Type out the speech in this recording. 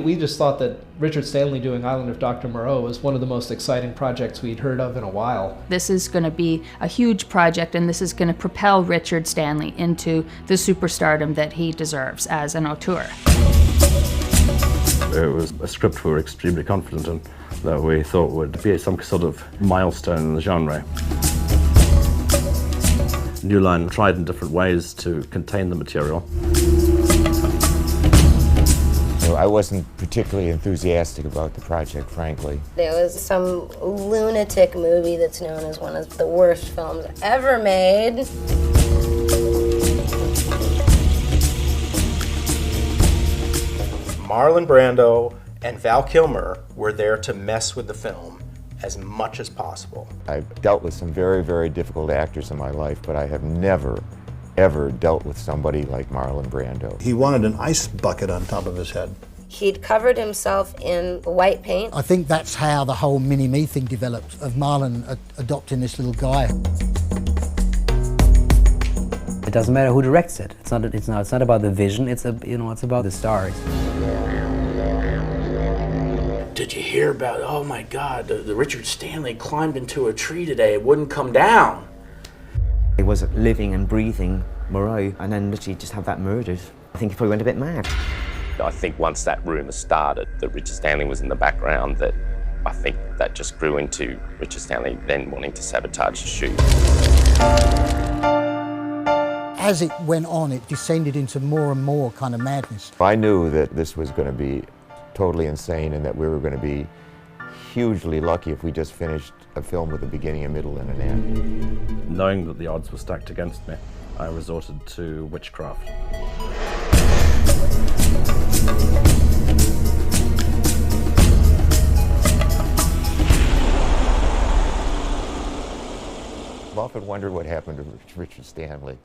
We just thought that Richard Stanley doing Island of Dr. Moreau was one of the most exciting projects we'd heard of in a while. This is going to be a huge project, and this is going to propel Richard Stanley into the superstardom that he deserves as an auteur. It was a script we were extremely confident in, that we thought would be some sort of milestone in the genre. New Line tried in different ways to contain the material. I wasn't particularly enthusiastic about the project, frankly. There was some lunatic movie that's known as one of the worst films ever made. Marlon Brando and Val Kilmer were there to mess with the film as much as possible. I've dealt with some very, very difficult actors in my life, but I have never, ever dealt with somebody like Marlon Brando. He wanted an ice bucket on top of his head. He'd covered himself in white paint. I think that's how the whole mini-me thing developed, of Marlon adopting this little guy. It doesn't matter who directs it. It's not about the vision. It's about the stars. Did you hear about? Oh my God! The Richard Stanley climbed into a tree today. It wouldn't come down. He was living and breathing Moreau, and then literally just have that murdered. I think he probably went a bit mad. I think once that rumour started that Richard Stanley was in the background, that I think that just grew into Richard Stanley then wanting to sabotage the shoot. As it went on, it descended into more and more kind of madness. I knew that this was going to be totally insane and that we were going to be hugely lucky if we just finished a film with a beginning, a middle, and an end. Knowing that the odds were stacked against me, I resorted to witchcraft. I've often wondered what happened to Richard Stanley.